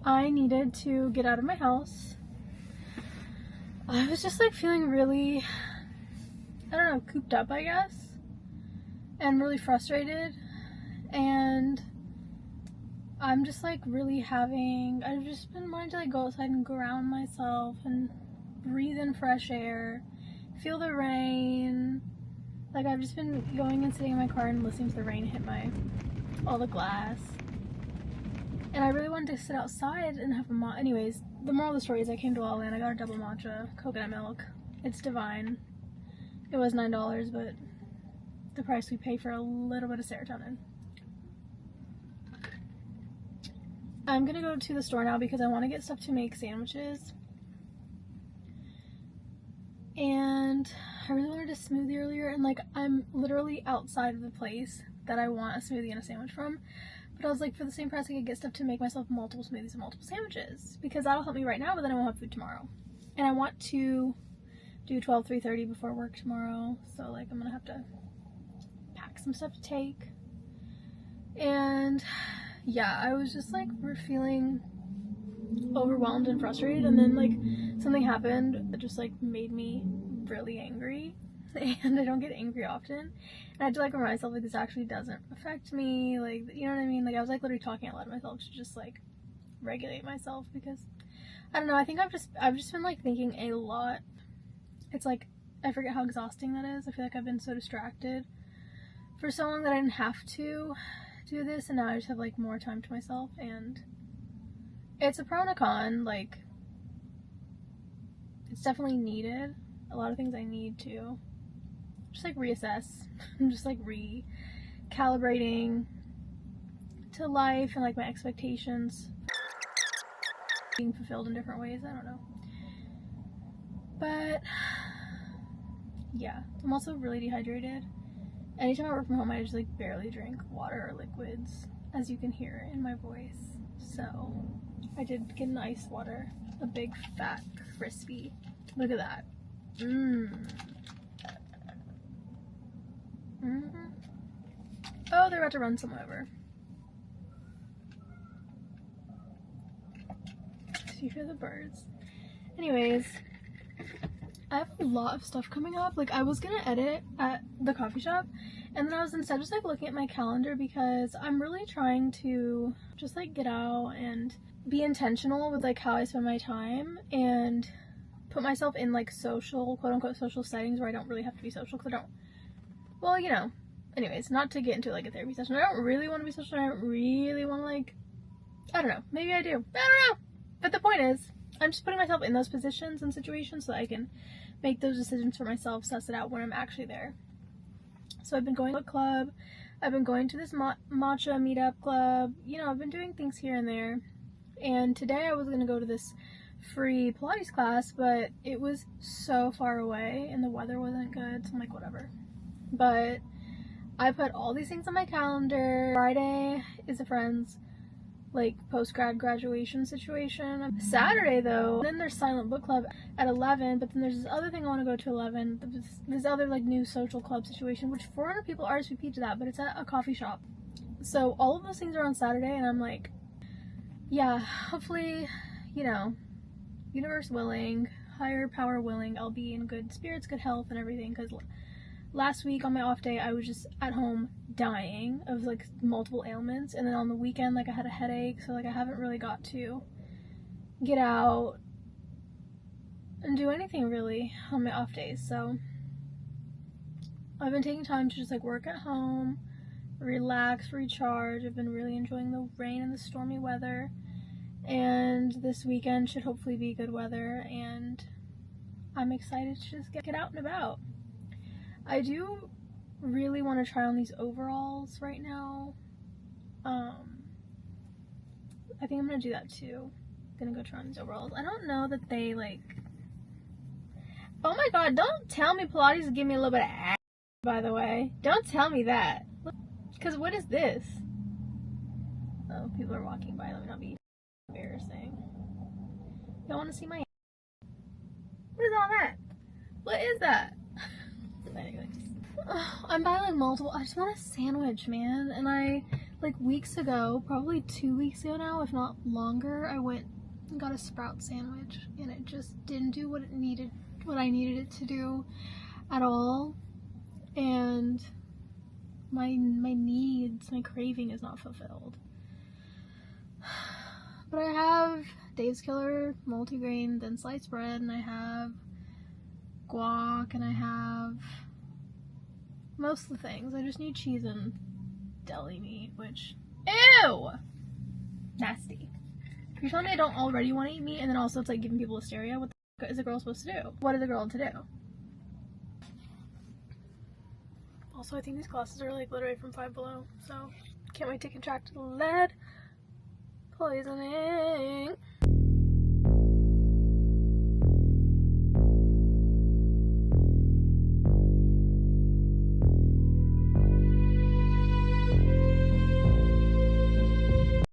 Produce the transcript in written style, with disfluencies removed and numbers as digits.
I needed to get out of my house. I was just like feeling really, I don't know, cooped up, I guess, and really frustrated. And I'm just like really I've just been wanting to like go outside and ground myself and breathe in fresh air, feel the rain. Like I've just been going and sitting in my car and listening to the rain hit all the glass. And I really wanted to sit outside and have anyways, the moral of the story is I came to All In. I got a double matcha, coconut milk. It's divine. It was $9, but the price we pay for a little bit of serotonin. I'm gonna go to the store now because I want to get stuff to make sandwiches. And I really wanted a smoothie earlier, and like I'm literally outside of the place that I want a smoothie and a sandwich from. But I was like, for the same price, I could get stuff to make myself multiple smoothies and multiple sandwiches, because that'll help me right now, but then I won't have food tomorrow. And I want to do 3:30 before work tomorrow, so like I'm gonna have to pack some stuff to take. And yeah, I was just like, we're feeling overwhelmed and frustrated, and then like something happened that just like made me really angry. And I don't get angry often, and I had to like remind myself like this actually doesn't affect me, like, you know what I mean? Like I was like literally talking out loud to myself to just like regulate myself, because I don't know, I think I've just been like thinking a lot. It's like I forget how exhausting that is. I feel like I've been so distracted for so long that I didn't have to do this, and now I just have like more time to myself, and it's a pro and a con. Like it's definitely needed. A lot of things I need to just like reassess. I'm just like recalibrating to life and like my expectations being fulfilled in different ways. I don't know. But yeah, I'm also really dehydrated. Anytime I work from home, I just like barely drink water or liquids, as you can hear in my voice. So I did get an ice water, a big fat crispy. Look at that. Oh, they're about to run someone over. So you hear the birds. Anyways, I have a lot of stuff coming up. Like I was gonna edit at the coffee shop, and then I was instead just like looking at my calendar, because I'm really trying to just like get out and be intentional with like how I spend my time, and put myself in like social, quote unquote social settings where I don't really have to be social, because I don't, well, you know, anyways, not to get into like a therapy session. I don't really want to be social. I don't really want to like, I don't know, maybe I do, I don't know. But the point is, I'm just putting myself in those positions and situations so that I can make those decisions for myself, suss it out when I'm actually there. So I've been going to a club, I've been going to this matcha meetup club, you know, I've been doing things here and there. And today I was going to go to this free Pilates class, but it was so far away and the weather wasn't good, so I'm like, whatever. But I put all these things on my calendar. Friday is a friend's like post-grad graduation situation. Saturday though, then there's silent book club at 11, but then there's this other thing I want to go to 11, this other like new social club situation, which 400 people RSVP to that, but it's at a coffee shop. So all of those things are on Saturday, and I'm like, yeah, hopefully, you know, universe willing, higher power willing, I'll be in good spirits, good health and everything, because last week on my off day I was just at home dying of like multiple ailments, and then on the weekend like I had a headache, so like I haven't really got to get out and do anything really on my off days. So I've been taking time to just like work at home, relax, recharge. I've been really enjoying the rain and the stormy weather, and this weekend should hopefully be good weather, and I'm excited to just get out and about. I do really want to try on these overalls right now. I think I'm gonna do that too. Gonna go try on these overalls. I don't know that they like, oh my god, don't tell me Pilates is giving me a little bit of ass, by the way. Don't tell me that, because what is this? Oh, people are walking by. Let me not be embarrassing. Y'all want to see my, what is all that? What is that? Anyways, I'm by like multiple, I just want a sandwich, man. And I, like weeks ago, probably 2 weeks ago now, if not longer, I went and got a Sprout sandwich, and it just didn't do what I needed it to do at all. And my needs, my craving is not fulfilled. But I have Dave's Killer multigrain thin sliced bread, and I have guac, and I have most of the things. I just need cheese and deli meat, which, ew, nasty. You're telling me I don't already want to eat meat, and then also it's like giving people hysteria? What the fuck is a girl supposed to do? What is a girl to do? Also, I think these glasses are like literally from Five Below, so can't wait to contract lead poisoning.